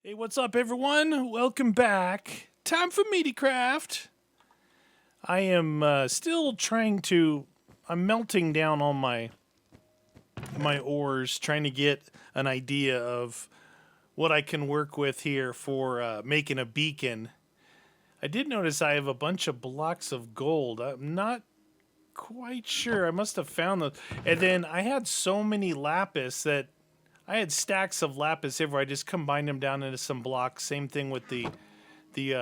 Hey, what's up, everyone? Welcome back. Time for Meatycraft. I am still trying to. I'm melting down all my ores, trying to get an idea of what I can work with here for making a beacon. I did notice I have a bunch of blocks of gold. I'm not quite sure. I must have found those. And then I had so many lapis that I had stacks of lapis everywhere. I just combined them down into some blocks. Same thing with the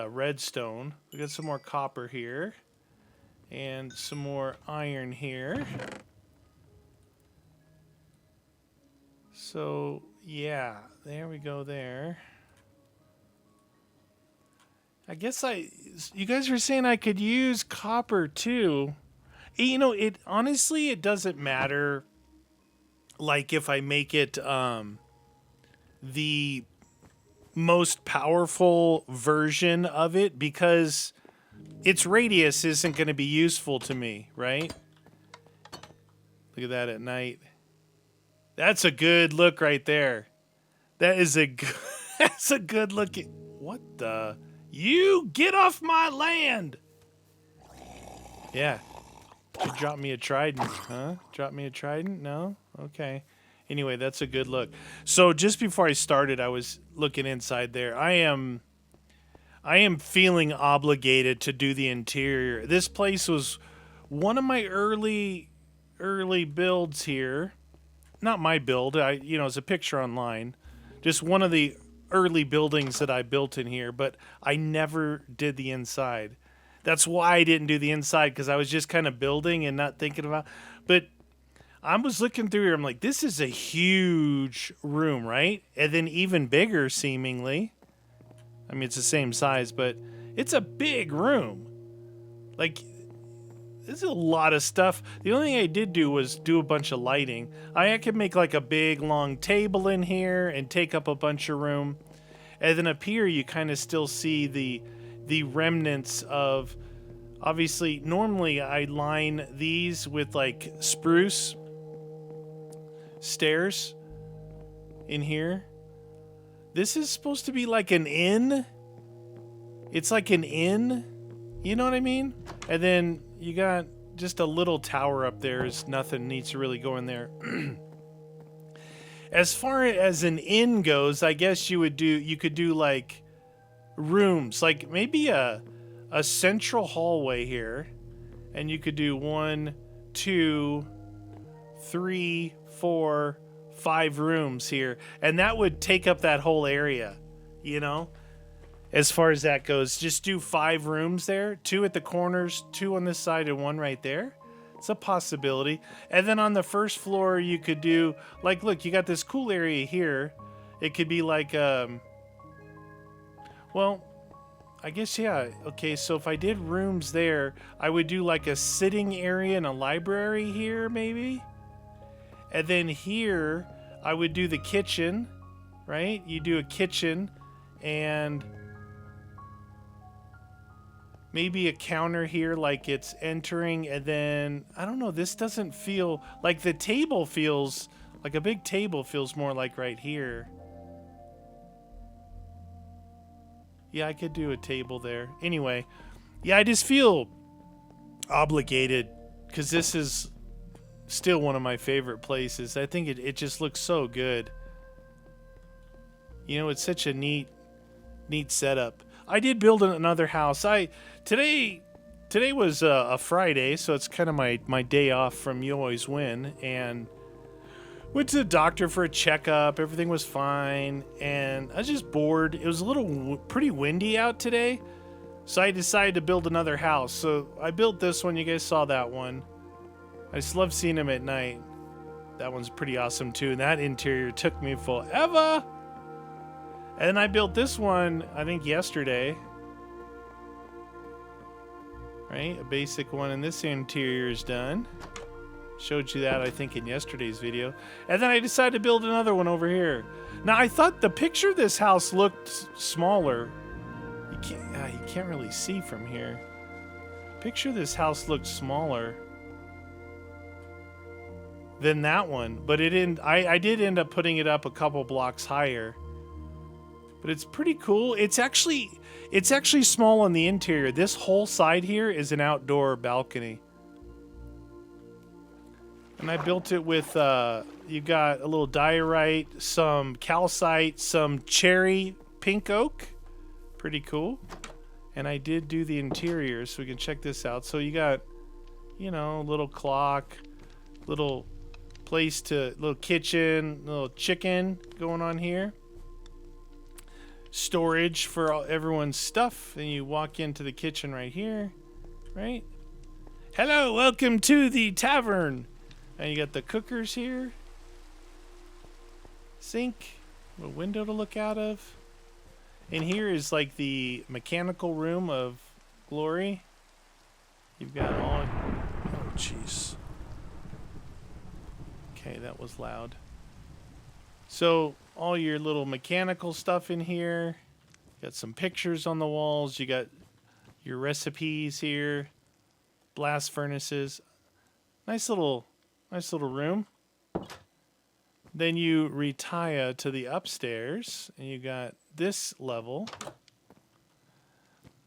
redstone. We got some more copper here, and some more iron here. So yeah, there we go. There. I guess you guys were saying I could use copper too. You know, it honestly it doesn't matter. Like if I make it the most powerful version of it, because its radius isn't going to be useful to me, right? Look at that at night. That's a good look right there. That is a good, that's a good look. What the? You get off my land! Yeah. Should drop me a trident, huh? Drop me a trident? No? Okay. Anyway, that's a good look. So just before I started, I was looking inside there. I am feeling obligated to do the interior. This place was one of my early builds here. Not my build. It's a picture online. Just one of the early buildings that I built in here, but I never did the inside. That's why I didn't do the inside, because I was just kind of building and not thinking about. But I was looking through here. I'm like, this is a huge room, right? And then even bigger, seemingly. I mean, it's the same size, but it's a big room. Like, there's a lot of stuff. The only thing I did do was do a bunch of lighting. I could make like a big, long table in here and take up a bunch of room. And then up here, you kind of still see the remnants of. Obviously, normally I line these with like spruce stairs in here. This is supposed to be like an inn. It's like an inn. You know what I mean? And then you got just a little tower up there. Is nothing needs to really go in there. As far as an inn goes, I guess you could do like rooms, like maybe a central hallway here, and you could do 1, 2, 3, 4, 5 rooms here, and that would take up that whole area, as far as that goes. Just do 5 rooms there, 2 at the corners, 2 on this side, and 1 right there. It's a possibility. And then on the first floor, you could do, like, look, you got this cool area here. It could be like, well, I guess, yeah. Okay, so if I did rooms there, I would do like a sitting area and a library here, maybe. And then here, I would do the kitchen, right? You do a kitchen and maybe a counter here, like it's entering. And then, I don't know, this doesn't feel like the table feels like a big table feels more like right here. Yeah, I could do a table there. Anyway, yeah, I just feel obligated because this is still one of my favorite places. I think it just looks so good. It's such a neat setup. I did build another house. Today was a Friday, so it's kind of my day off from You Always Win, and went to the doctor for a checkup. Everything was fine, and I was just bored. It was a little pretty windy out today, so I decided to build another house. So I built this one. You guys saw that one. I just love seeing them at night. That one's pretty awesome too, and that interior took me forever. And then I built this one, I think yesterday. Right? A basic one, and this interior is done. Showed you that, I think, in yesterday's video. And then I decided to build another one over here. Now, I thought the picture of this house looked smaller. You can't really see from here. Picture of this house looked smaller than that one. But it didn't. I did end up putting it up a couple blocks higher. But it's pretty cool. It's actually small on the interior. This whole side here is an outdoor balcony. And I built it with, you got a little diorite, some calcite, some cherry pink oak. Pretty cool. And I did do the interior, so we can check this out. So you got, you know, little clock, little place to, little kitchen, little chicken going on here. Storage for everyone's stuff. And you walk into the kitchen right here, right? Hello, welcome to the tavern. And you got the cookers here. Sink. A window to look out of. And here is like the mechanical room of glory. You've got all... Oh, jeez. Okay, that was loud. So, all your little mechanical stuff in here. Got some pictures on the walls. You got your recipes here. Blast furnaces. Nice little room. Then you retire to the upstairs, and you got this level.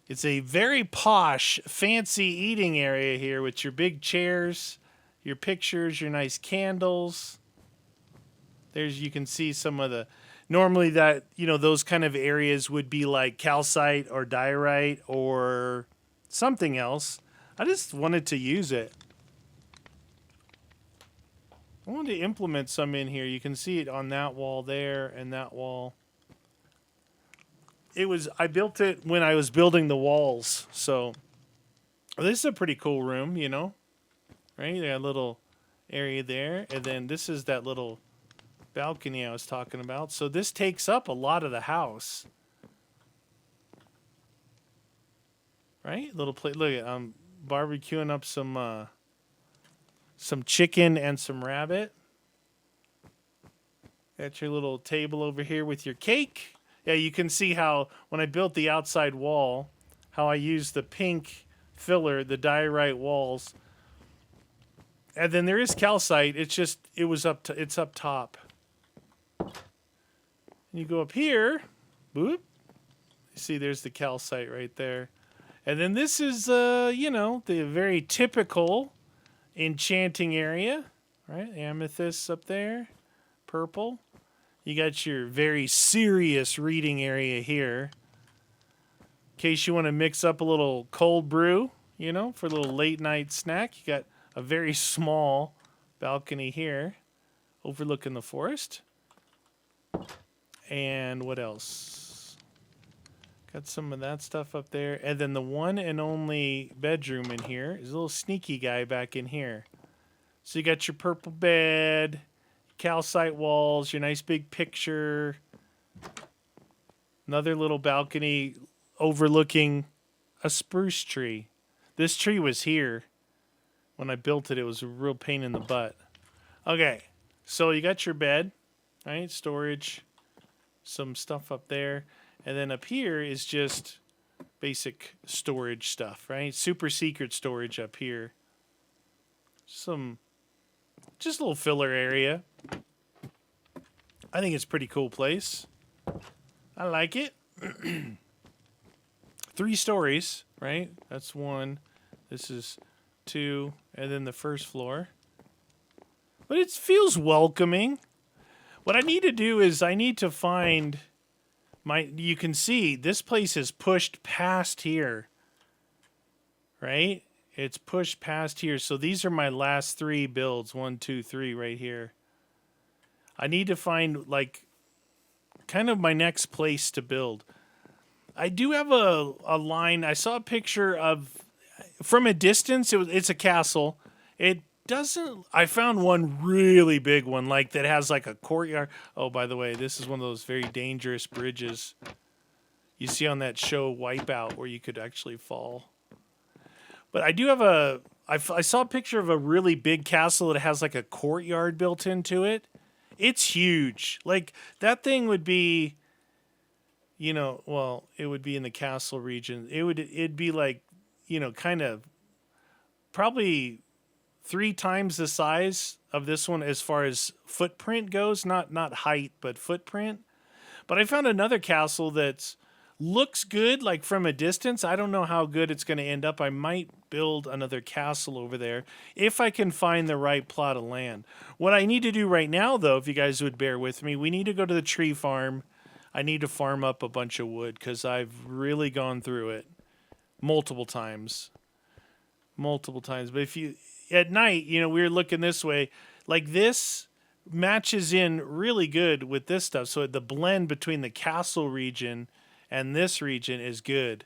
It's a very posh, fancy eating area here with your big chairs, your pictures, your nice candles. There's, you can see some of the, normally that, you know, those kind of areas would be like calcite or diorite or something else. I just wanted to use it. I wanted to implement some in here. You can see it on that wall there and that wall. I built it when I was building the walls. So this is a pretty cool room, you know, right? They got a little area there. And then this is that little balcony I was talking about. So this takes up a lot of the house. Right? Little plate. Look at, I'm barbecuing up some chicken and some rabbit. Got your little table over here with your cake. Yeah, you can see how when I built the outside wall, how I used the pink filler, the diorite walls. And then there is calcite. It's just, it's up top. And you go up here, boop. You see there's the calcite right there. And then this is, you know, the very typical enchanting area, right? Amethyst up there, purple. You got your very serious reading area here. In case you want to mix up a little cold brew, you know, for a little late night snack. You got a very small balcony here overlooking the forest. And what else? Got some of that stuff up there. And then the one and only bedroom in here is a little sneaky guy back in here. So you got your purple bed, calcite walls, your nice big picture. Another little balcony overlooking a spruce tree. This tree was here. When I built it, it was a real pain in the butt. Okay, so you got your bed, right? Storage, some stuff up there. And then up here is just basic storage stuff, right? Super secret storage up here. Just a little filler area. I think it's a pretty cool place. I like it. 3 stories, right? That's 1. This is 2. And then the first floor. But it feels welcoming. What I need to do is I need to find... you can see this place is pushed past here, right? It's pushed past here. So these are my last 3 builds. 1, 2, 3 right here. I need to find like kind of my next place to build. I do have a line. I saw a picture of, from a distance, it's a castle. It doesn't, I found one really big one, like that has like a courtyard. Oh, by the way, this is one of those very dangerous bridges you see on that show Wipeout where you could actually fall. But I do have I saw a picture of a really big castle that has like a courtyard built into it. It's huge. Like that thing would be, you know, well, it would be in the castle region. It'd be like, you know, kind of probably 3 times the size of this one as far as footprint goes, not height, but footprint. But I found another castle that's looks good, like from a distance. I don't know how good it's going to end up. I might build another castle over there if I can find the right plot of land. What I need to do right now, though, if you guys would bear with me, we need to go to the tree farm. I need to farm up a bunch of wood because I've really gone through it multiple times. But if you, at night, you know, we were looking this way, like this matches in really good with this stuff. So the blend between the castle region and this region is good.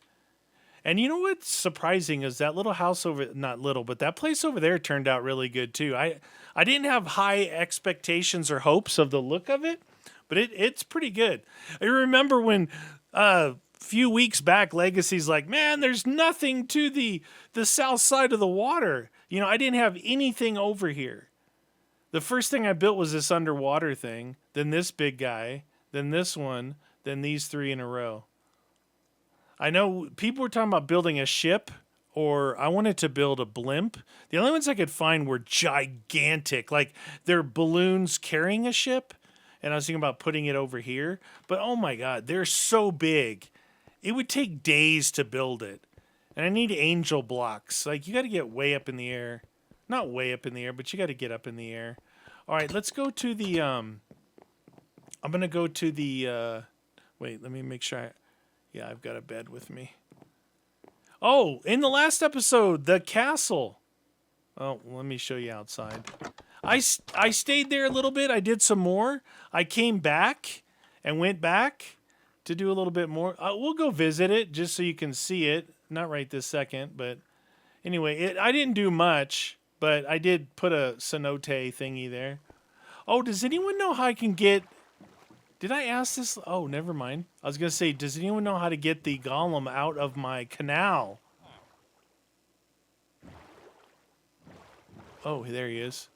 And you know what's surprising is that little house over, not little, but that place over there turned out really good too. I didn't have high expectations or hopes of the look of it, but it's pretty good. I remember when a few weeks back, Legacy's like, man, there's nothing to the south side of the water. You know, I didn't have anything over here. The first thing I built was this underwater thing, then this big guy, then this one, then these three in a row. I know people were talking about building a ship, or I wanted to build a blimp. The only ones I could find were gigantic, like they're balloons carrying a ship, and I was thinking about putting it over here. But oh my god, they're so big. It would take days to build it. And I need angel blocks. Like, you got to get way up in the air. Not way up in the air, but you got to get up in the air. All right, let's go to the, I'm going to go to the, wait, let me make sure yeah, I've got a bed with me. Oh, in the last episode, the castle. Oh, let me show you outside. I stayed there a little bit. I did some more. I came back and went back to do a little bit more. We'll go visit it just so you can see it. Not right this second, but anyway, I didn't do much, but I did put a cenote thingy there. Oh, does anyone know how I can get... Did I ask this? Oh, never mind. I was going to say, does anyone know how to get the golem out of my canal? Oh, there he is.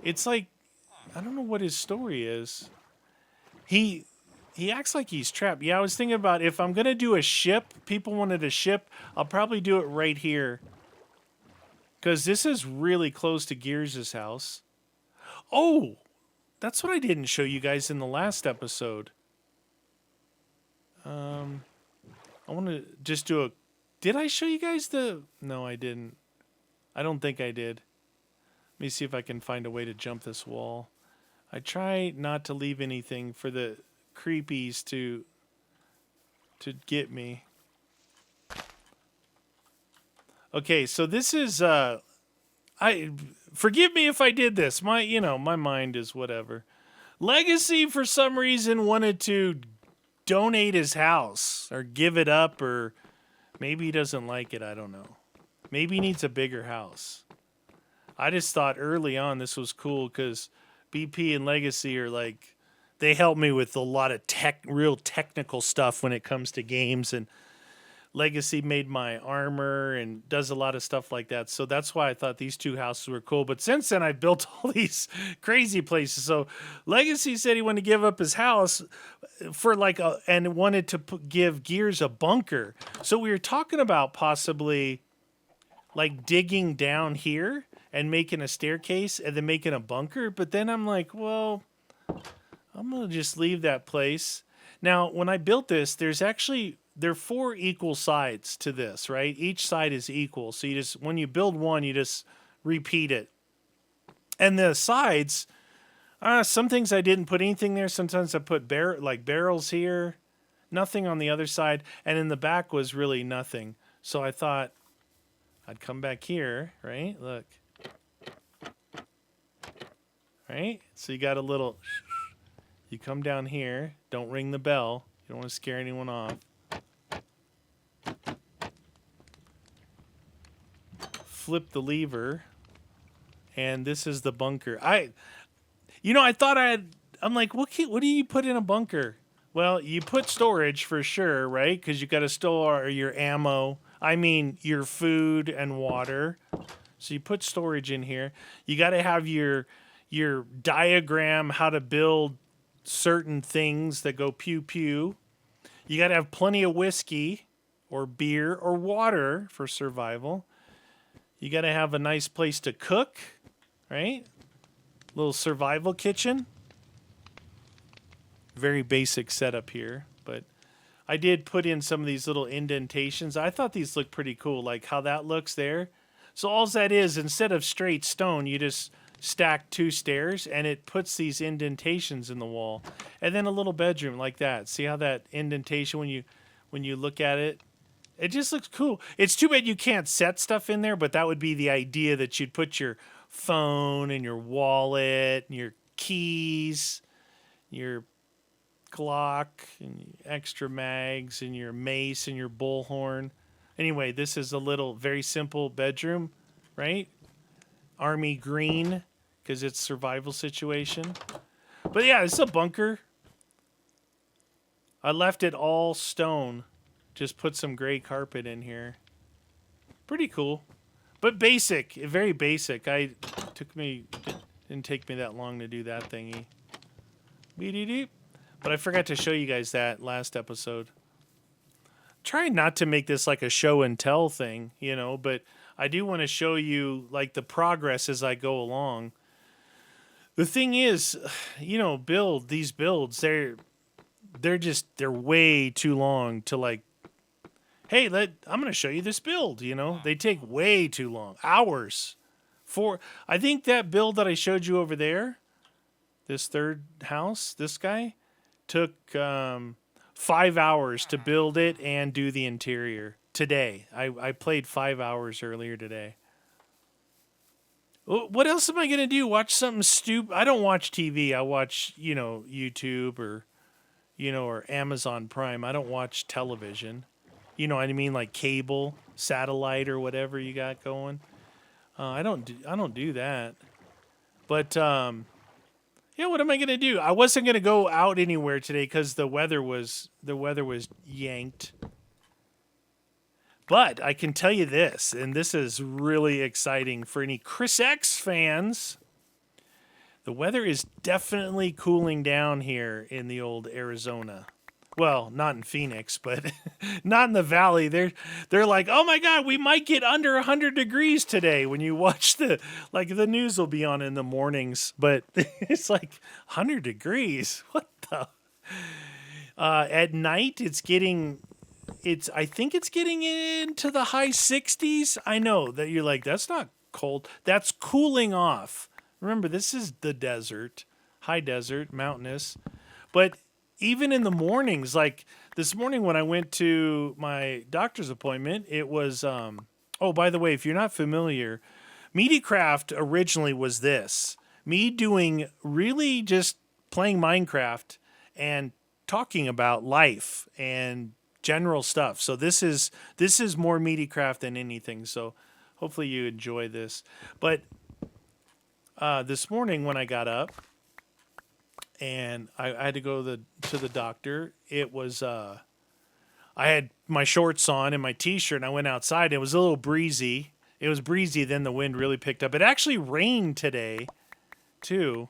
It's like, I don't know what his story is. He acts like he's trapped. Yeah, I was thinking about if I'm going to do a ship, people wanted a ship, I'll probably do it right here. Because this is really close to Gears' house. Oh, that's what I didn't show you guys in the last episode. I want to just do a... Did I show you guys the... No, I didn't. I don't think I did. Let me see if I can find a way to jump this wall. I try not to leave anything for the creepies to get me. Okay, so this is forgive me if I did this. My mind is whatever. Legacy for some reason wanted to donate his house or give it up, or maybe he doesn't like it, I don't know. Maybe he needs a bigger house. I just thought early on this was cool because BP and Legacy are like, they help me with a lot of real technical stuff when it comes to games, and Legacy made my armor and does a lot of stuff like that. So that's why I thought these two houses were cool. But since then, I've built all these crazy places. So Legacy said he wanted to give up his house for and wanted to give Gears a bunker. So we were talking about possibly like digging down here and making a staircase and then making a bunker. But then I'm like, well, I'm going to just leave that place. Now, when I built this, there are 4 equal sides to this, right? Each side is equal. So when you build one, you just repeat it. And the sides, some things I didn't put anything there. Sometimes I put barrels here, nothing on the other side. And in the back was really nothing. So I thought I'd come back here, right? Look. Right? So you got a little... You come down here. Don't ring the bell. You don't want to scare anyone off. Flip the lever. And this is the bunker. I thought I'm like, what do you put in a bunker? Well, you put storage for sure, right? Because you got to store your ammo. I mean, your food and water. So you put storage in here. You got to have your diagram how to build certain things that go pew pew. You got to have plenty of whiskey or beer or water for survival. You got to have a nice place to cook, right? Little survival kitchen. Very basic setup here, but I did put in some of these little indentations. I thought these looked pretty cool, like how that looks there. So all that is, instead of straight stone, you just stack 2 stairs, and it puts these indentations in the wall. And then a little bedroom like that. See how that indentation, when you look at it, it just looks cool. It's too bad you can't set stuff in there, but that would be the idea, that you'd put your phone and your wallet and your keys, your Glock and extra mags and your mace and your bullhorn. Anyway, this is a little very simple bedroom, right? Army green, because it's survival situation. But yeah, it's a bunker. I left it all stone. Just put some gray carpet in here. Pretty cool. But basic, very basic. Didn't take me that long to do that thingy. Beep. But I forgot to show you guys that last episode. Trying not to make this like a show and tell thing, but I do want to show you like the progress as I go along. The thing is, these builds, they're way too long to like, hey, I'm going to show you this build, They take way too long. Hours. I think that build that I showed you over there, this third house, this guy, took 5 hours to build it and do the interior today. I played 5 hours earlier today. What else am I going to do? Watch something stupid? I don't watch TV. I watch, YouTube or Amazon Prime. I don't watch television. You know what I mean? Like cable, satellite, or whatever you got going. I don't do that. But yeah, what am I gonna do? I wasn't gonna go out anywhere today because the weather was yanked. But I can tell you this, and this is really exciting for any Chris X fans. The weather is definitely cooling down here in the old Arizona. Well, not in Phoenix, but not in the valley. They're like, oh my God, we might get under 100 degrees today. When you watch the news will be on in the mornings, but it's like 100 degrees. What the? At night, I think it's getting into the high 60s. I know that you're like, that's not cold. That's cooling off. Remember, this is the desert, high desert, mountainous, but even in the mornings, like this morning when I went to my doctor's appointment, it was, by the way, if you're not familiar, Meatycraft originally was this. Me doing really just playing Minecraft and talking about life and general stuff. So this is more Meatycraft than anything. So hopefully you enjoy this. But this morning when I got up, and I had to go to the doctor. It was I had my shorts on and my t-shirt, and I went outside. It was a little breezy. It was breezy, then the wind really picked up. It actually rained today, too,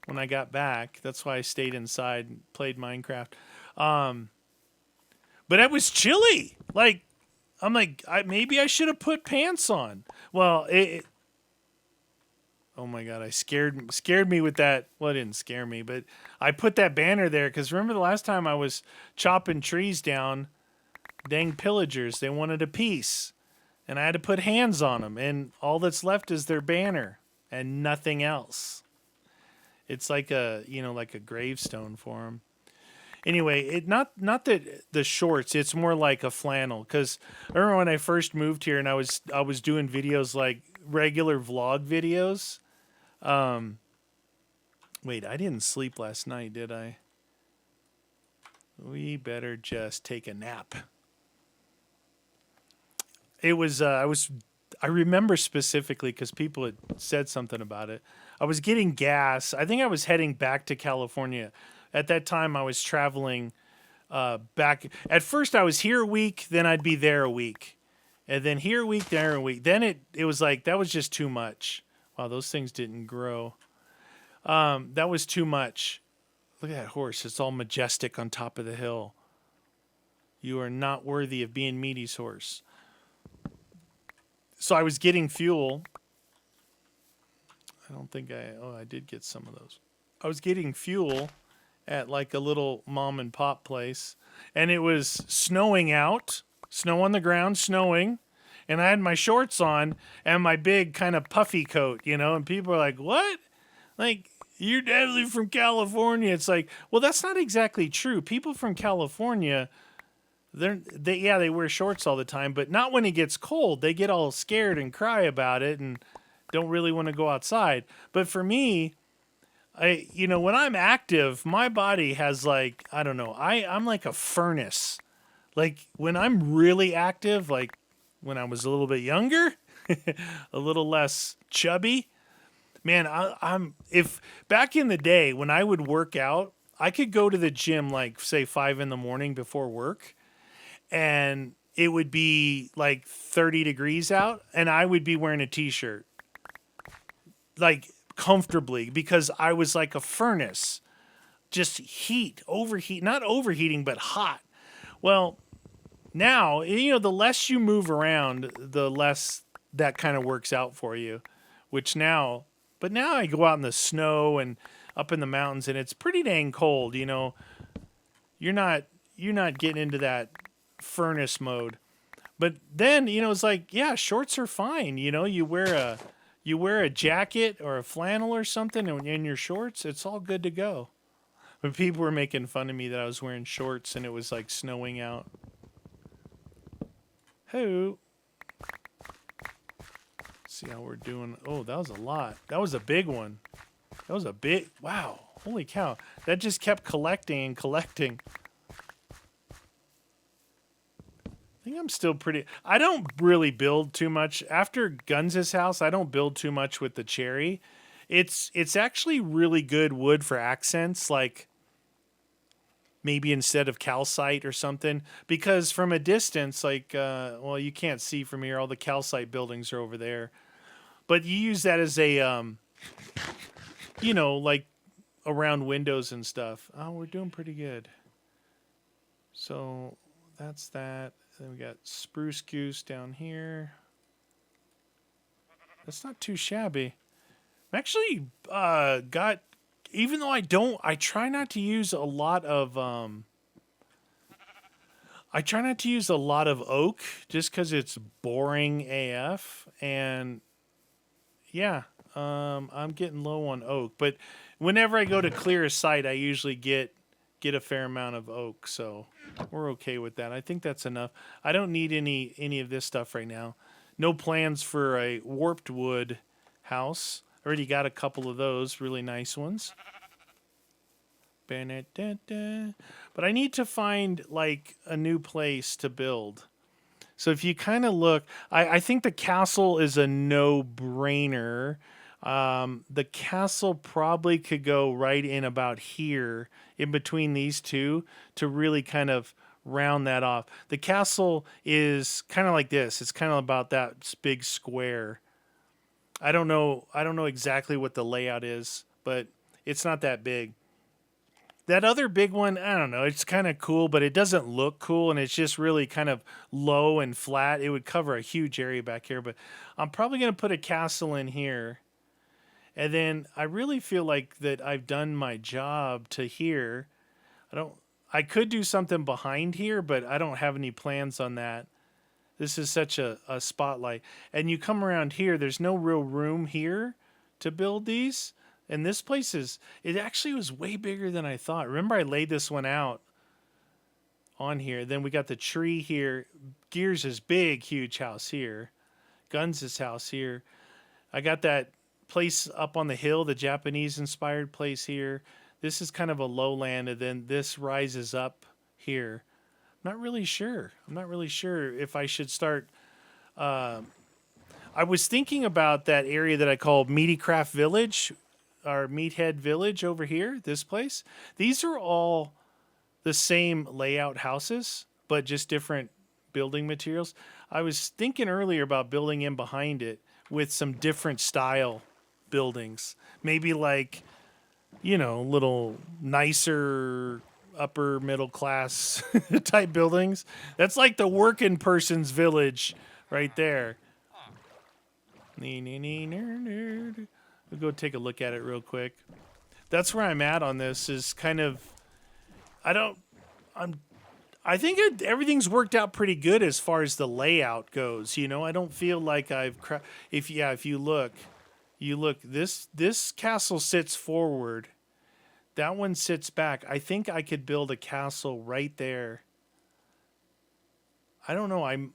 when I got back. That's why I stayed inside and played Minecraft. But it was chilly. Like, I'm like, maybe I should have put pants on. Well, oh my God, I scared me with that. Well, it didn't scare me, but I put that banner there because remember the last time I was chopping trees down, dang pillagers, they wanted a piece. And I had to put hands on them, and all that's left is their banner and nothing else. It's like a gravestone for them. Anyway, not that the shorts, it's more like a flannel. Because I remember when I first moved here and I was doing videos like regular vlog videos. Wait, I didn't sleep last night, did I? We better just take a nap. It was, I remember specifically because people had said something about it. I was getting gas. I think I was heading back to California. At that time, I was traveling back. At first, I was here a week, then I'd be there a week. And then here a week, there a week. Then it was like, that was just too much. Wow, those things didn't grow. That was too much. Look at that horse. It's all majestic on top of the hill. You are not worthy of being Meaty's horse. So I was getting fuel. I don't think I did get some of those. I was getting fuel at like a little mom and pop place, and it was snowing out, snow on the ground, snowing, and I had my shorts on and my big kind of puffy coat, you know, and people are like, "What? Like you're definitely from California?" It's like, well, that's not exactly true. People from California, they wear shorts all the time, but not when it gets cold. They get all scared and cry about it and don't really want to go outside. But for me, when I'm active, my body has like, I don't know, I'm like a furnace. Like when I'm really active, like when I was a little bit younger, a little less chubby, man, I'm if back in the day when I would work out, I could go to the gym like say 5 in the morning before work, and it would be like 30 degrees out, and I would be wearing a t-shirt like comfortably because I was like a furnace, just overheat, not overheating, but hot. Well, now, the less you move around, the less that kind of works out for you, but now I go out in the snow and up in the mountains and it's pretty dang cold, You're not getting into that furnace mode. But then, it's like, yeah, shorts are fine. You wear a jacket or a flannel or something and in your shorts, it's all good to go. But people were making fun of me that I was wearing shorts and it was like snowing out. Hey, see how we're doing. Oh, that was a lot. That was a big one. Wow. Holy cow. That just kept collecting and collecting. I think I'm still I don't really build too much. After Guns' house, I don't build too much with the cherry. It's actually really good wood for accents, like maybe instead of calcite or something, because from a distance, like, you can't see from here. All the calcite buildings are over there, but you use that as a, like around windows and stuff. Oh, we're doing pretty good. So that's that. Then we got spruce goose down here. That's not too shabby. I'm actually got, even though I try not to use a lot of oak just because it's boring AF. And yeah, I'm getting low on oak. But whenever I go to clear a site, I usually get a fair amount of oak. So we're okay with that. I think that's enough. I don't need any of this stuff right now. No plans for a warped wood house. Already got a couple of those really nice ones. But I need to find like a new place to build. So if you kind of look, I think the castle is a no-brainer. The castle probably could go right in about here, in between these two, to really kind of round that off. The castle is kind of like this. It's kind of about that big square. I don't know exactly what the layout is, but it's not that big. That other big one, I don't know. It's kind of cool, but it doesn't look cool, and it's just really kind of low and flat. It would cover a huge area back here, but I'm probably going to put a castle in here. And then I really feel like that I've done my job to here. I could do something behind here, but I don't have any plans on that. This is such a spotlight. And you come around here, there's no real room here to build these. And this place it actually was way bigger than I thought. Remember, I laid this one out on here. Then we got the tree here. Gears' big, huge house here. Guns' house here. I got that place up on the hill, the Japanese-inspired place here. This is kind of a lowland, and then this rises up here. I'm not really sure if I should start... I was thinking about that area that I call Meatycraft Village, our Meathead Village over here, this place. These are all the same layout houses, but just different building materials. I was thinking earlier about building in behind it with some different style buildings. Maybe like, little nicer upper middle class type buildings. That's like the working person's village right there. We'll go take a look at it real quick. That's where I'm at on this, is kind of I don't. I think everything's worked out pretty good as far as the layout goes. You know, I don't feel like I've. If you look, This castle sits forward. That one sits back. I think I could build a castle right there. I don't know.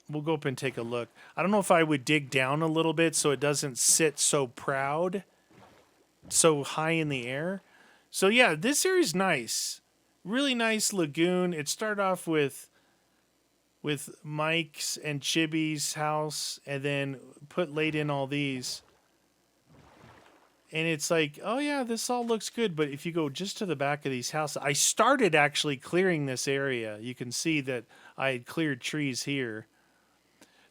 We'll go up and take a look. I don't know if I would dig down a little bit so it doesn't sit so proud, so high in the air. So yeah, this area's nice. Really nice lagoon. It started off with Mike's and Chibi's house, and then laid in all these. And it's like, oh yeah, this all looks good. But if you go just to the back of these houses, I started actually clearing this area. You can see that I had cleared trees here,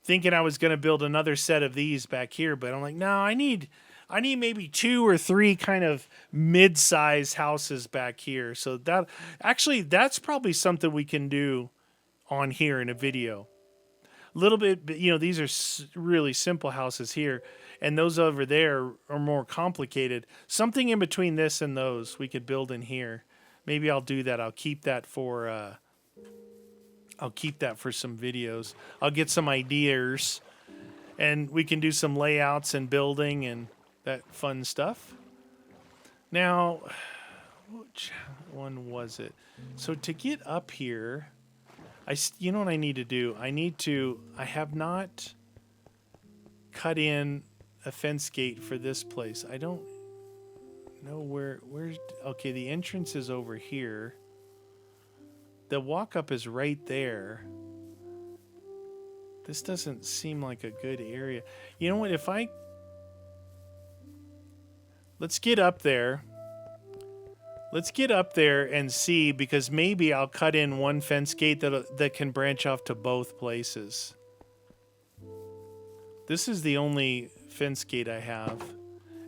thinking I was going to build another set of these back here. But I'm like, no, I need maybe 2 or 3 kind of mid-size houses back here. So that's probably something we can do on here in a video. A little bit, these are really simple houses here, and those over there are more complicated. Something in between this and those we could build in here. Maybe I'll do that. I'll keep that for some videos. I'll get some ideas, and we can do some layouts and building and that fun stuff. Now, which one was it? So to get up here, you know what I need to do? I have not cut in a fence gate for this place. I don't know okay, the entrance is over here. The walk up is right there. This doesn't seem like a good area. You know what, let's get up there. Let's get up there and see, because maybe I'll cut in one fence gate that can branch off to both places. This is the only fence gate I have.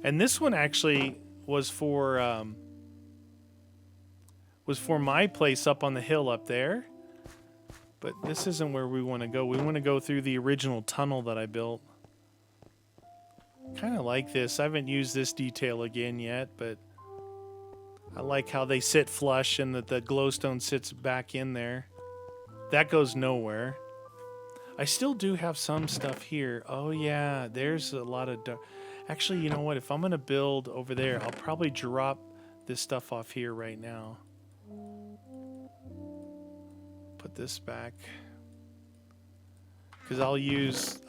And this one actually was for my place up on the hill up there. But this isn't where we want to go. We want to go through the original tunnel that I built. Kind of like this. I haven't used this detail again yet, but I like how they sit flush and that the glowstone sits back in there. That goes nowhere. I still do have some stuff here. Oh yeah, there's a lot of actually, you know what? If I'm going to build over there, I'll probably drop this stuff off here right now. Put this back. Cuz I'll use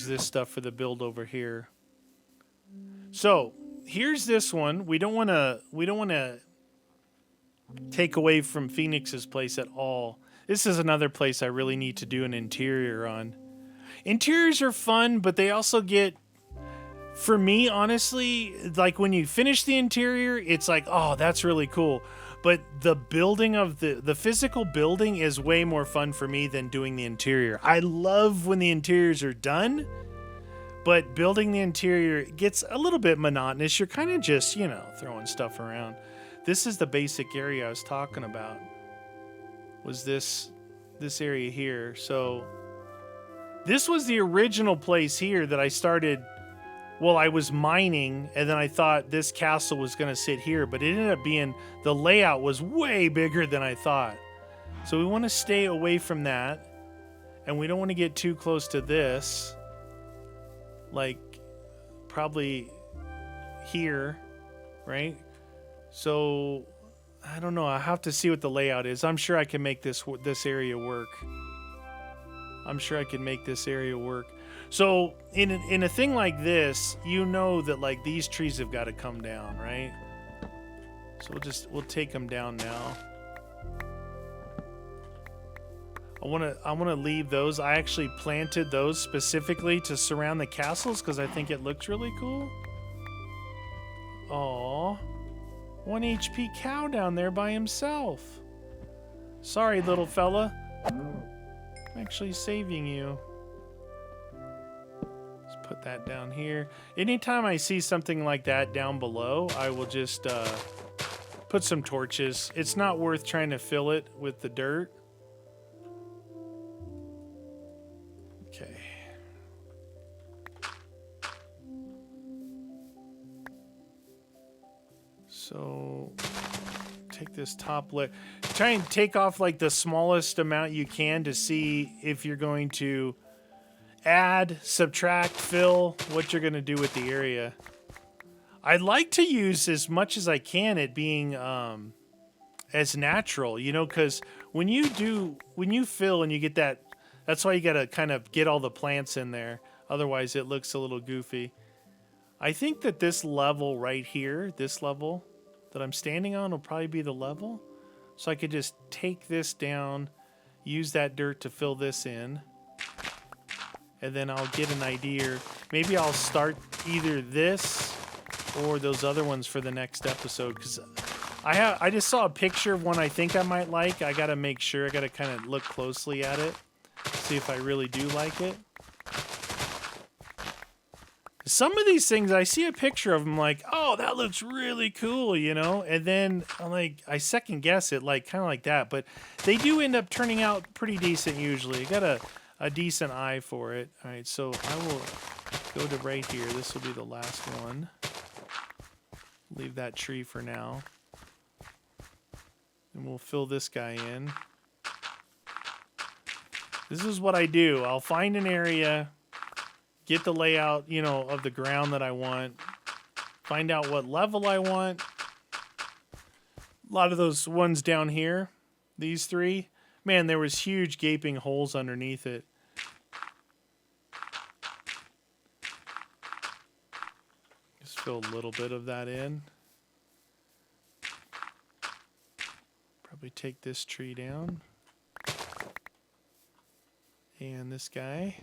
this stuff for the build over here. So, here's this one. We don't want to take away from Phoenix's place at all. This is another place I really need to do an interior on. Interiors are fun, but they also get, for me, honestly, like when you finish the interior, it's like, oh, that's really cool. But the building of the physical building is way more fun for me than doing the interior. I love when the interiors are done, but building the interior gets a little bit monotonous. You're kind of just, throwing stuff around. This is the basic area I was talking about. Was this area here. So this was the original place here that I started. Well, I was mining, and then I thought this castle was going to sit here, but it ended up being, the layout was way bigger than I thought. So we want to stay away from that, and we don't want to get too close to this. Like, probably here, right? So, I don't know. I have to see what the layout is. I'm sure I can make this area work. I'm sure I can make this area work. So, in a thing like this, that like these trees have got to come down, right? So we'll take them down now. I want to leave those. I actually planted those specifically to surround the castles because I think it looks really cool. Aww. 1 HP cow down there by himself. Sorry, little fella. I'm actually saving you. Let's put that down here. Anytime I see something like that down below, I will just put some torches. It's not worth trying to fill it with the dirt. Okay. So take this top layer. Try and take off like the smallest amount you can to see if you're going to add, subtract, fill, what you're going to do with the area. I'd like to use as much as I can it being as natural, you know, because when you fill and you get that, that's why you got to kind of get all the plants in there. Otherwise, it looks a little goofy. I think that this level right here, this level that I'm standing on will probably be the level. So I could just take this down, use that dirt to fill this in. And then I'll get an idea. Maybe I'll start either this or those other ones for the next episode. Because I just saw a picture of one I think I might like. I got to make sure. I got to kind of look closely at it. See if I really do like it. Some of these things, I see a picture of them like, oh, that looks really cool, you know? And then I'm like, I second guess it, like kind of like that. But they do end up turning out pretty decent usually. You got a decent eye for it. All right, so I will go to right here. This will be the last one. Leave that tree for now. And we'll fill this guy in. This is what I do. I'll find an area, get the layout, you know, of the ground that I want, find out what level I want. A lot of those ones down here, these three, man, there was huge gaping holes underneath it. Just fill a little bit of that in. Probably take this tree down. And this guy.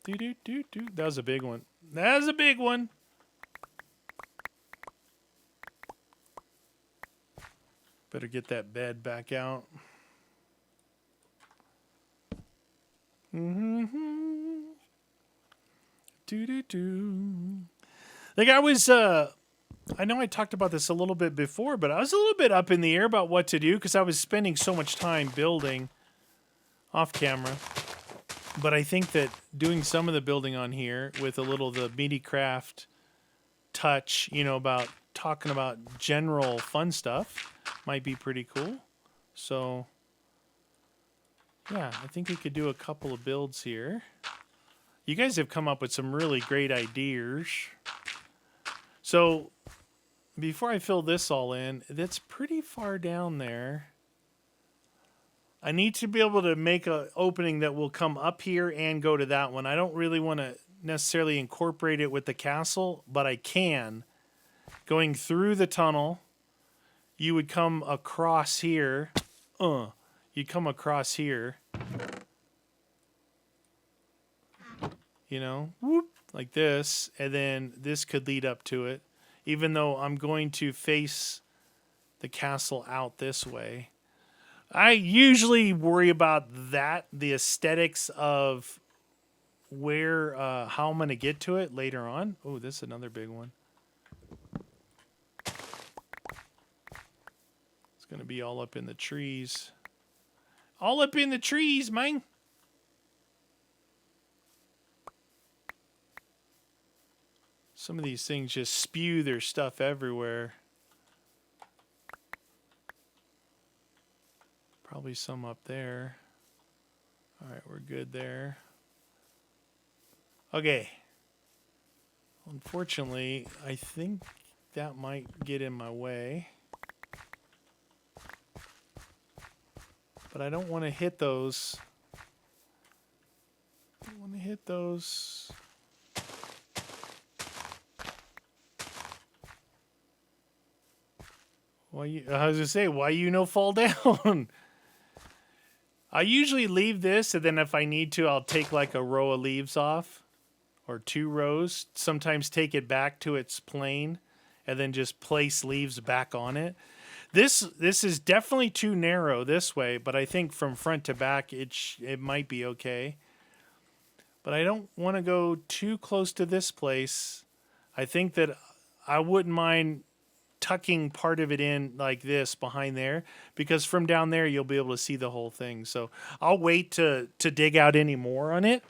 That was a big one. That was a big one. Better get that bed back out. Like I was, I know I talked about this a little bit before, but I was a little bit up in the air about what to do because I was spending so much time building off camera. But I think that doing some of the building on here with a little the Meatycraft touch, you know, about talking about general fun stuff might be pretty cool. So, yeah, I think we could do a couple of builds here. You guys have come up with some really great ideas. So, before I fill this all in, that's pretty far down there. I need to be able to make an opening that will come up here and go to that one. I don't really want to necessarily incorporate it with the castle, but I can. Going through the tunnel, you would come across here. You'd come across here. You know, whoop, like this, and then this could lead up to it. Even though I'm going to face the castle out this way. I usually worry about that, the aesthetics of where, how I'm going to get to it later on. Oh, this is another big one. It's going to be all up in the trees. All up in the trees, man. Some of these things just spew their stuff everywhere. Probably some up there. All right, we're good there. Okay. Unfortunately, I think that might get in my way. But I don't want to hit those. I don't want to hit those. I was going to say, why you no fall down? I usually leave this, and then if I need to, I'll take like a row of leaves off. Or 2 rows. Sometimes take it back to its plane, and then just place leaves back on it. This is definitely too narrow this way, but I think from front to back, it might be okay. But I don't want to go too close to this place. I think that I wouldn't mind tucking part of it in like this behind there, because from down there you'll be able to see the whole thing. So I'll wait to dig out any more on it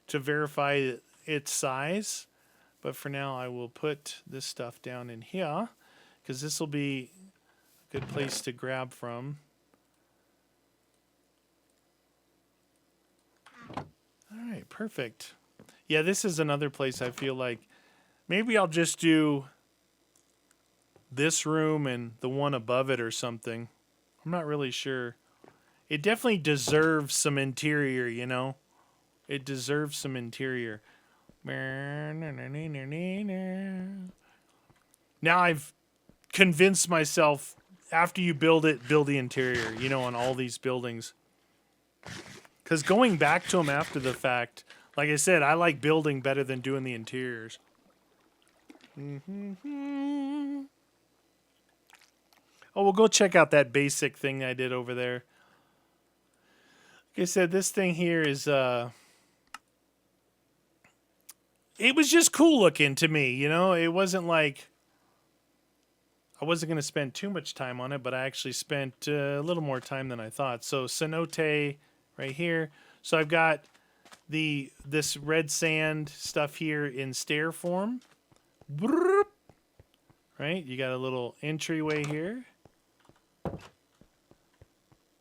to verify its size. But for now, I will put this stuff down in here because this will be a good place to grab from. All right, perfect. Yeah, this is another place I feel like maybe I'll just do this room and the one above it or something. I'm not really sure. It definitely deserves some interior, you know? It deserves some interior. Now I've convinced myself after you build it, build the interior, you know, on all these buildings. Because going back to them after the fact, like I said, I like building better than doing the interiors. Oh, we'll go check out that basic thing I did over there. Like I said, this thing here is, it was just cool looking to me, you know? It wasn't like, I wasn't going to spend too much time on it, but I actually spent a little more time than I thought. So, cenote right here. So I've got this red sand stuff here in stair form. Right? You got a little entryway here.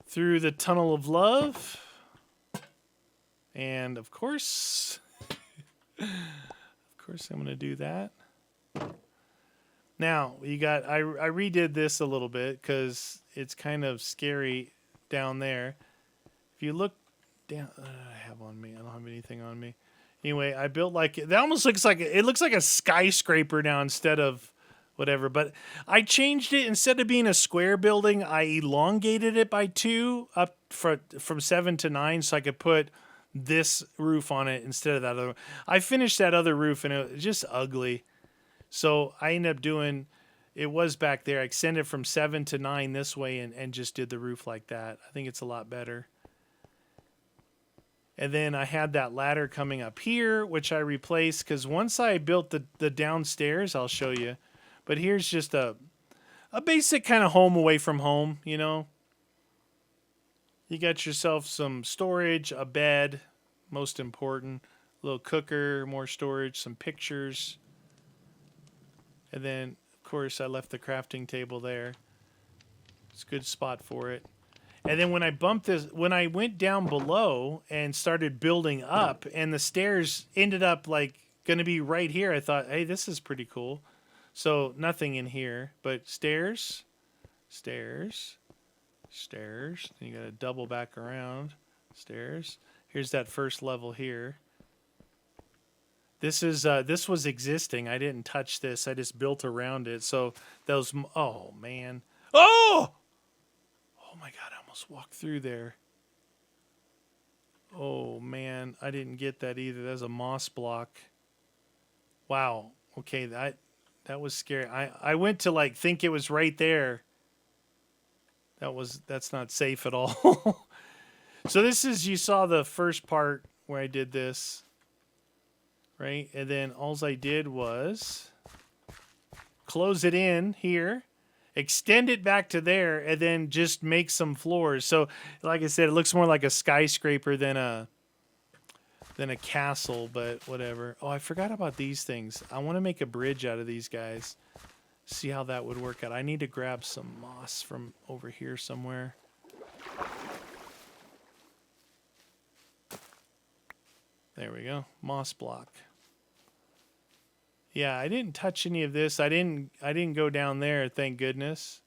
Through the tunnel of love. And of course, I'm going to do that. Now, you got, I redid this a little bit because it's kind of scary down there. If you look down, I have on me. I don't have anything on me. Anyway, I built like, that almost looks like, it looks like a skyscraper now instead of whatever. But I changed it. Instead of being a square building, I elongated it by 2 up from 7 to 9 so I could put this roof on it instead of that other. I finished that other roof and it was just ugly. So I ended up doing, it was back there. I extended from 7 to 9 this way and just did the roof like that. I think it's a lot better. And then I had that ladder coming up here, which I replaced because once I built the downstairs, I'll show you. But here's just a basic kind of home away from home, you know. You got yourself some storage, a bed, most important, a little cooker, more storage, some pictures. And then, of course, I left the crafting table there. It's a good spot for it. And then when I bumped this, when I went down below and started building up and the stairs ended up like going to be right here, I thought, hey, this is pretty cool. So nothing in here, but stairs, stairs, stairs. Then you got to double back around, stairs. Here's that first level here. This was existing. I didn't touch this. I just built around it. So those, oh man. Oh! Oh my God, I almost walked through there. Oh man, I didn't get that either. That's a moss block. Wow. Okay, that was scary. I went to like think it was right there. That's not safe at all. So this is, you saw the first part where I did this. Right? And then all I did was close it in here, extend it back to there, and then just make some floors. So, like I said, it looks more like a skyscraper than a castle, but whatever. Oh, I forgot about these things. I want to make a bridge out of these guys. See how that would work out. I need to grab some moss from over here somewhere. There we go. Moss block. Yeah, I didn't touch any of this. I didn't go down there, thank goodness.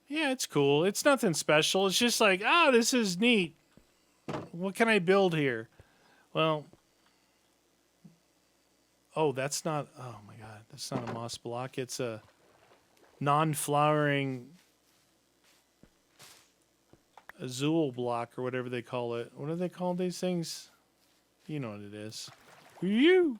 Yeah, it's cool. It's nothing special. It's just like, oh, this is neat. What can I build here? Well, oh, that's not, oh my God, that's not a moss block. It's a non-flowering azul block or whatever they call it. What do they call these things? You know what it is. Okay,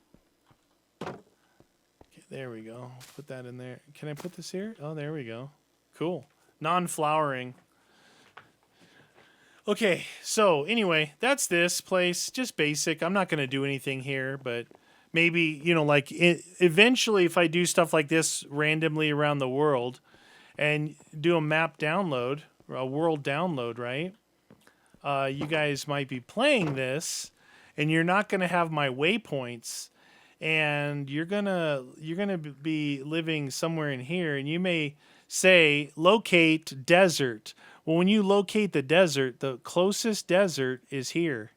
there we go. Put that in there. Can I put this here? Oh, there we go. Cool. Non-flowering. Okay, so anyway, that's this place. Just basic. I'm not going to do anything here, but maybe, you know, like eventually if I do stuff like this randomly around the world and do a map download, or a world download, right? You guys might be playing this. and you're not going to have my waypoints, and you're gonna be living somewhere in here, and you may say locate desert. Well, when you locate the desert, the closest desert is here.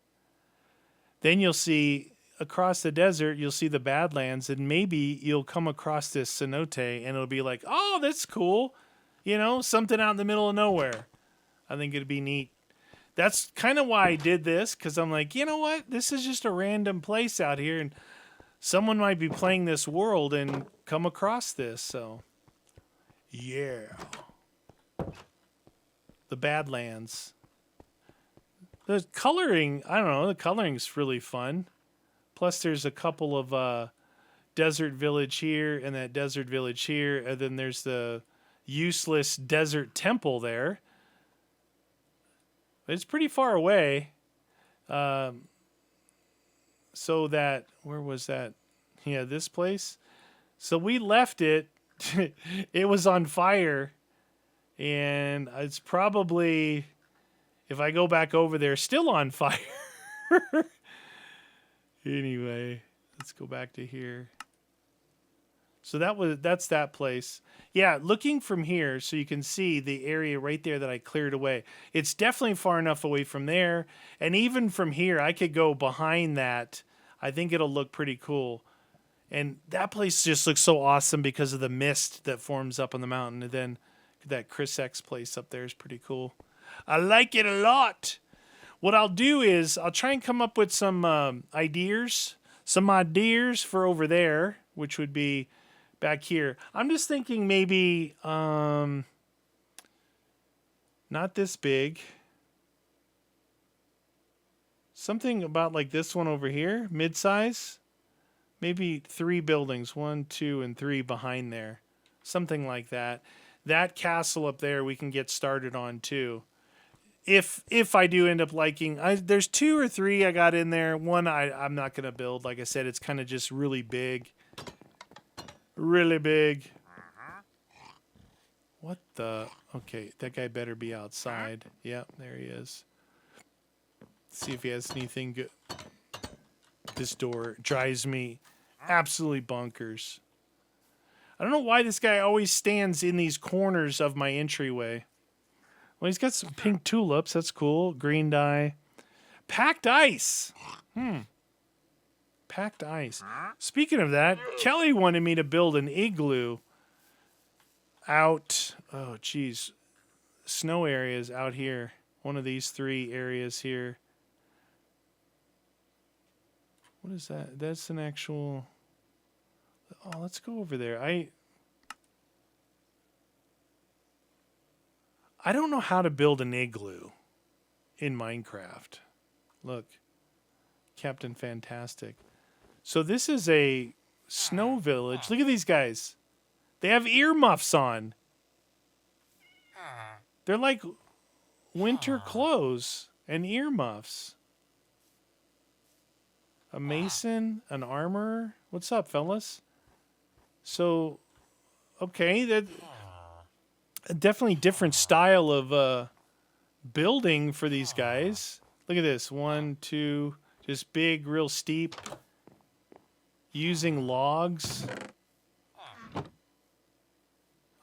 Then you'll see across the desert, you'll see the Badlands, and maybe you'll come across this cenote, and it'll be like, oh, that's cool. You know, something out in the middle of nowhere. I think it'd be neat. That's kind of why I did this, because I'm like, you know what? This is just a random place out here, and someone might be playing this world and come across this. So, yeah. The Badlands. The coloring, I don't know, the coloring's really fun. Plus, there's a couple of desert village here and that desert village here, and then there's the useless desert temple there. It's pretty far away. So that, where was that? Yeah, this place. So we left it. It was on fire. And it's probably, if I go back over there, still on fire. Anyway, let's go back to here. So that's that place. Yeah, looking from here, so you can see the area right there that I cleared away. It's definitely far enough away from there. And even from here, I could go behind that. I think it'll look pretty cool. And that place just looks so awesome because of the mist that forms up on the mountain. And then that Chris X place up there is pretty cool. I like it a lot. What I'll do is I'll try and come up with some ideas for over there, which would be back here. I'm just thinking maybe not this big. Something about like this one over here, mid-size. Maybe 3 buildings, 1, 2, and 3 behind there. Something like that. That castle up there we can get started on too. If I do end up liking, there's 2 or 3 I got in there. One I'm not going to build. Like I said, it's kind of just really big. Really big. What the? Okay, that guy better be outside. Yep, there he is. Let's see if he has anything good. This door drives me absolutely bonkers. I don't know why this guy always stands in these corners of my entryway. Well, he's got some pink tulips. That's cool. Green dye. Packed ice. Packed ice. Speaking of that, Kelly wanted me to build an igloo out. Oh, geez. Snow areas out here. One of these 3 areas here. What is that? That's an actual... Oh, let's go over there. I don't know how to build an igloo in Minecraft. Look. Captain Fantastic. So this is a snow village. Look at these guys. They have earmuffs on. They're like winter clothes and earmuffs. A mason, an armorer. What's up, fellas? So, okay, that definitely different style of building for these guys. Look at this. 1, 2, just big, real steep. Using logs.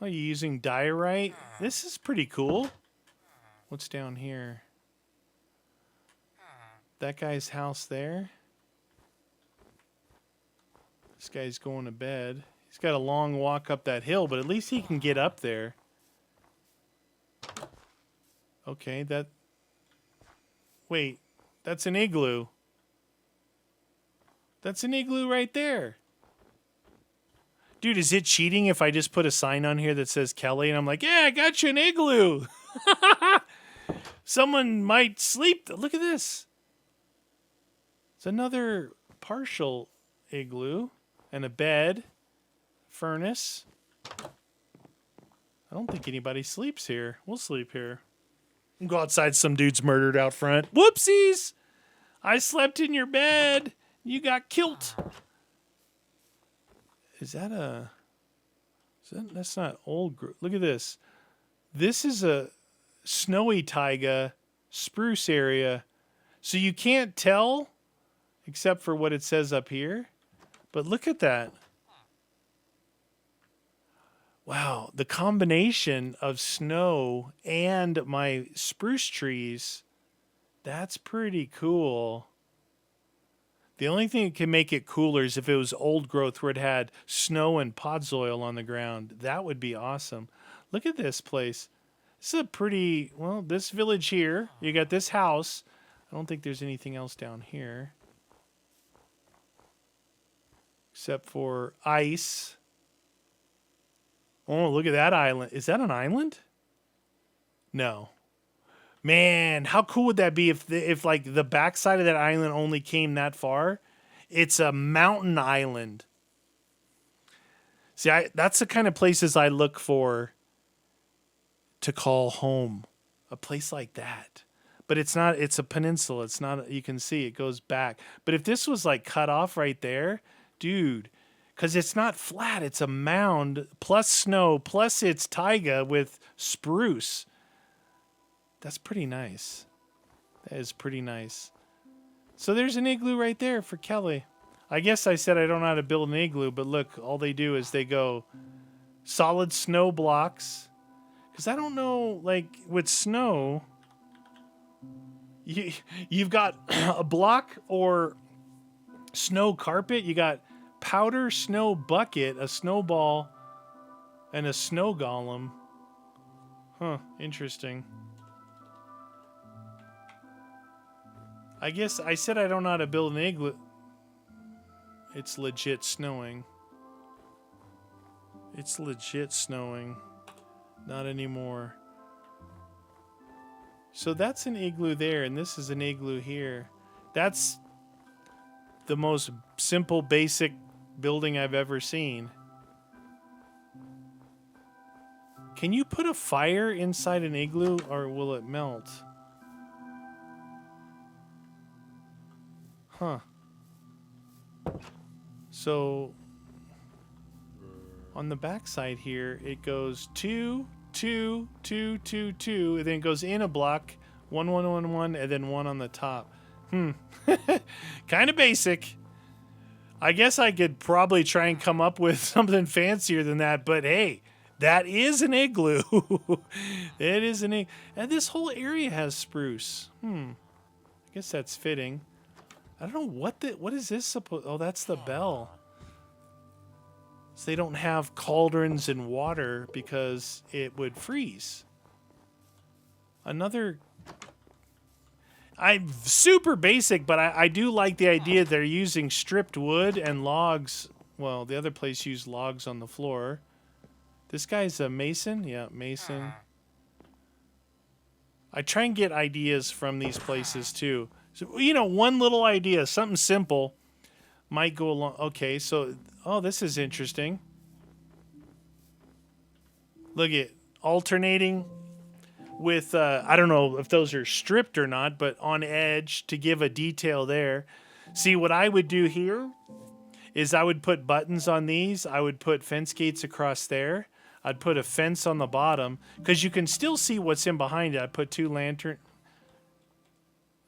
Oh, you using diorite? This is pretty cool. What's down here? That guy's house there. This guy's going to bed. He's got a long walk up that hill, but at least he can get up there. Okay, that... Wait, that's an igloo. That's an igloo right there. Dude, is it cheating if I just put a sign on here that says Kelly and I'm like, yeah, I got you an igloo. Someone might sleep. Look at this. It's another partial igloo and a bed, furnace. I don't think anybody sleeps here. We'll sleep here. Go outside, some dude's murdered out front. Whoopsies! I slept in your bed. You got killed. Is that a... that's not old... Look at this. This is a snowy taiga spruce area. So you can't tell except for what it says up here. But look at that. Wow, the combination of snow and my spruce trees, that's pretty cool. The only thing that can make it cooler is if it was old growth where it had snow and podsoil on the ground. That would be awesome. Look at this place. This is a pretty, well, this village here. You got this house. I don't think there's anything else down here. Except for ice. Oh, look at that island. Is that an island? No. Man, how cool would that be if like the backside of that island only came that far? It's a mountain island. See, that's the kind of places I look for to call home. A place like that. But it's not, it's a peninsula. It's not, you can see it goes back. But if this was like cut off right there, dude, because it's not flat, it's a mound plus snow plus it's taiga with spruce. That's pretty nice. That is pretty nice. So there's an igloo right there for Kelly. I guess I said I don't know how to build an igloo, but look, all they do is they go solid snow blocks. Because I don't know, like, with snow, you've got a block or snow carpet. You got powder snow bucket, a snowball, and a snow golem. Huh, interesting. I guess I said I don't know how to build an igloo. It's legit snowing. It's legit snowing. Not anymore. So that's an igloo there, and this is an igloo here. That's the most simple, basic building I've ever seen. Can you put a fire inside an igloo, or will it melt? Huh. So on the back side here, it goes 2, 2, 2, 2, 2, and then it goes in a block, 1, 1, 1, 1, and then 1 on the top. Kind of basic. I guess I could probably try and come up with something fancier than that, but hey, that is an igloo. It is an igloo. And this whole area has spruce. I guess that's fitting. I don't know what is this supposed? Oh, that's the bell. So they don't have cauldrons and water because it would freeze. Another. I'm super basic, but I do like the idea they're using stripped wood and logs. Well, the other place used logs on the floor. This guy's a mason? Yeah, mason. I try and get ideas from these places too. So, you know, one little idea, something simple, might go along. Okay, so, oh, this is interesting. Look at alternating with, I don't know if those are stripped or not, but on edge to give a detail there. See, what I would do here is I would put buttons on these. I would put fence gates across there. I'd put a fence on the bottom because you can still see what's in behind it. I put 2 lanterns.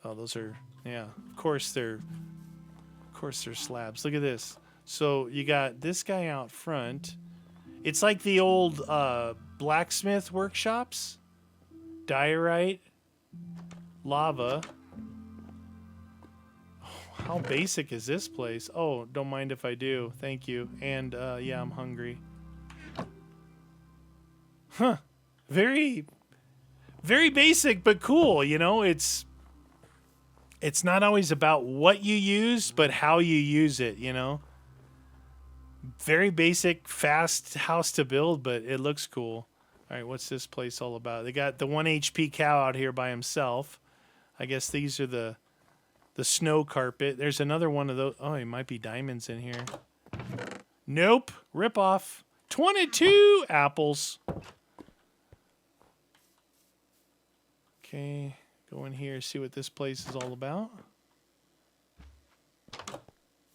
Oh, those are, yeah, of course they're slabs. Look at this. So you got this guy out front. It's like the old blacksmith workshops. Diorite. Lava. Oh, how basic is this place? Oh, don't mind if I do. Thank you. And, yeah, I'm hungry. Huh. Very, very basic, but cool. You know, it's not always about what you use, but how you use it, you know? Very basic, fast house to build, but it looks cool. All right, what's this place all about? They got the 1 HP cow out here by himself. I guess these are the snow carpet. There's another one of those. Oh, it might be diamonds in here. Nope. Rip off. 22 apples. Okay. Go in here, see what this place is all about.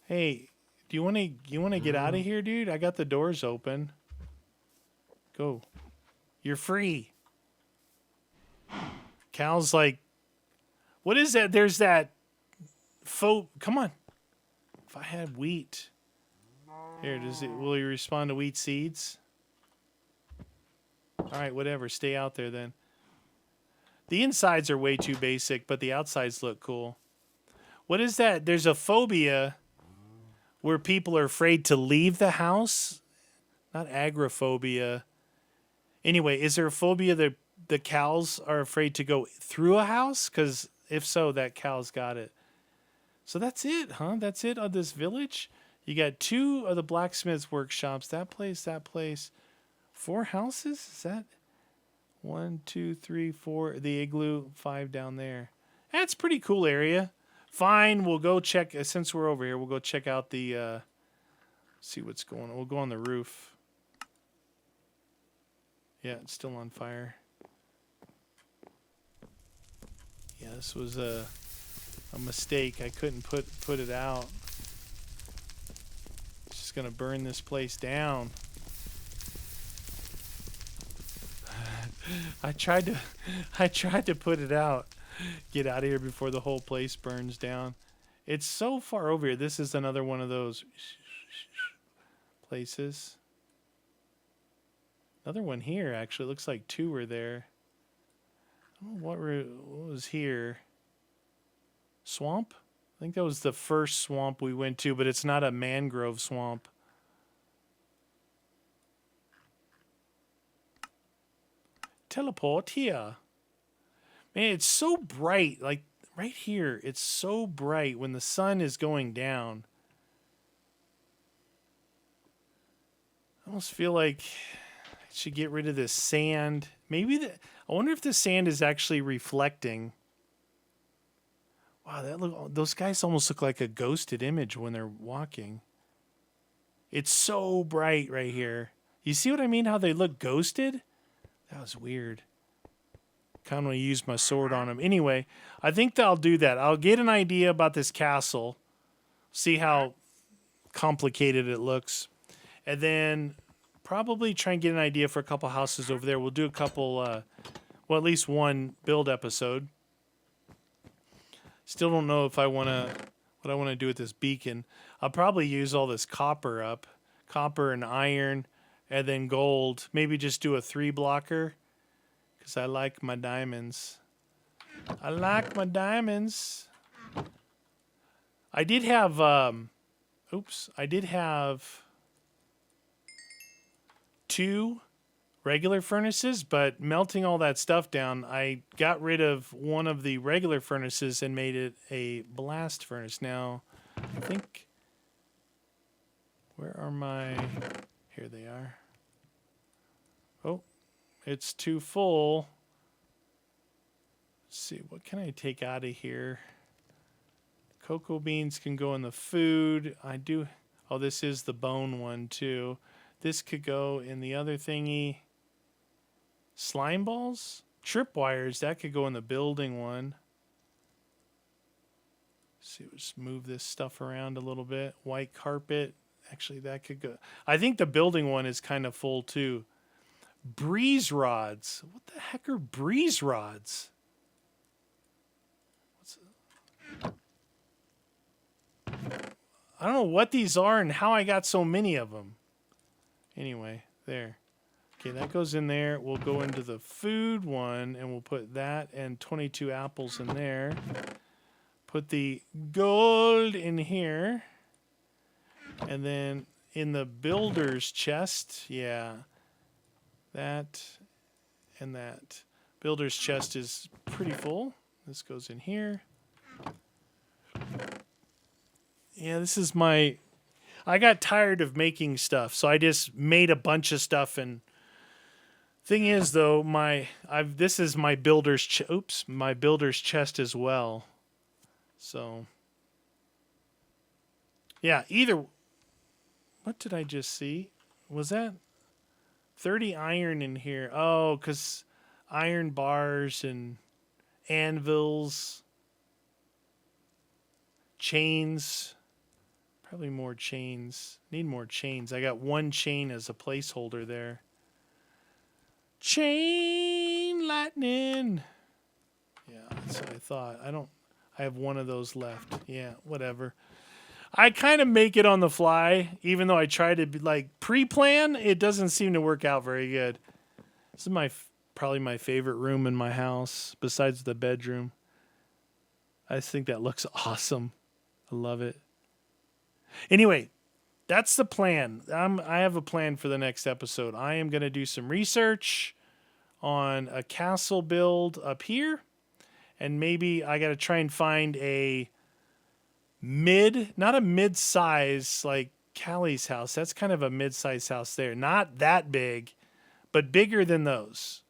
Hey, do you want to get out of here, dude? I got the doors open. Go. You're free. Cal's like, what is that? There's that faux. Come on. If I had wheat. Here, will you respond to wheat seeds? Alright, whatever. Stay out there then. The insides are way too basic, but the outsides look cool. What is that? There's a phobia where people are afraid to leave the house. Not agoraphobia. Anyway, is there a phobia that the cows are afraid to go through a house? Because if so, that cow's got it. So that's it, huh? That's it on this village? You got 2 of the blacksmith's workshops. That place, that place. 4 houses? Is that 1, 2, 3, 4? The igloo, 5 down there. That's a pretty cool area. Fine, we'll go check. Since we're over here, we'll go check out the. See what's going on. We'll go on the roof. Yeah, it's still on fire. Yeah, this was a mistake. I couldn't put it out. It's just gonna burn this place down. I tried to put it out. Get out of here before the whole place burns down. It's so far over here. This is another one of those places. Another one here, actually. It looks like 2 were there. I don't know what was here. Swamp? I think that was the first swamp we went to, but it's not a mangrove swamp. Teleport here. Man, it's so bright. Like, right here, it's so bright when the sun is going down. I almost feel like I should get rid of this sand. Maybe I wonder if the sand is actually reflecting. Wow, those guys almost look like a ghosted image when they're walking. It's so bright right here. You see what I mean? How they look ghosted? That was weird. Kind of want to use my sword on them. Anyway, I think that I'll do that. I'll get an idea about this castle. See how complicated it looks. And then probably try and get an idea for a couple houses over there. We'll do a couple, well, at least one build episode. Still don't know if I want to, what I want to do with this beacon. I'll probably use all this copper up. Copper and iron, and then gold. Maybe just do a 3-blocker. Because I like my diamonds. I like my diamonds. I did have, I did have 2 regular furnaces, but melting all that stuff down, I got rid of one of the regular furnaces and made it a blast furnace. Now, I think, where are my, here they are. Oh, it's too full. Let's see, what can I take out of here? Cocoa beans can go in the food. I do, oh, this is the bone one too. This could go in the other thingy. Slime balls? Tripwires, that could go in the building one. Let's see, let's move this stuff around a little bit. White carpet. Actually, that could go. I think the building one is kind of full too. Breeze rods. What the heck are breeze rods? I don't know what these are and how I got so many of them. Anyway, there. Okay, that goes in there. We'll go into the food one, and we'll put that and 22 apples in there. Put the gold in here. And then in the builder's chest, yeah, that and that. Builder's chest is pretty full. This goes in here. Yeah, this is my... I got tired of making stuff, so I just made a bunch of stuff. And thing is, though, this is my builder's my builder's chest as well. So, yeah, either. What did I just see? Was that 30 iron in here? Oh, because iron bars and anvils, chains. Probably more chains. Need more chains. I got 1 chain as a placeholder there. Chain lightning. Yeah, that's what I thought. I have 1 of those left. Yeah, whatever. I kind of make it on the fly, even though I try to like pre-plan. It doesn't seem to work out very good. This is probably my favorite room in my house, besides the bedroom. I just think that looks awesome. I love it. Anyway, that's the plan. I have a plan for the next episode. I am going to do some research on a castle build up here, and maybe I got to try and find a not a mid-size like Callie's house. That's kind of a mid-size house there. Not that big, but bigger than those.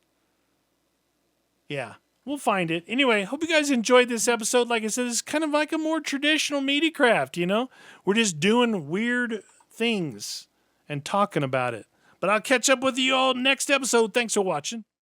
Yeah, we'll find it. Anyway, hope you guys enjoyed this episode. Like I said, it's kind of like a more traditional Meatycraft, you know? We're just doing weird things and talking about it. But I'll catch up with you all next episode. Thanks for watching.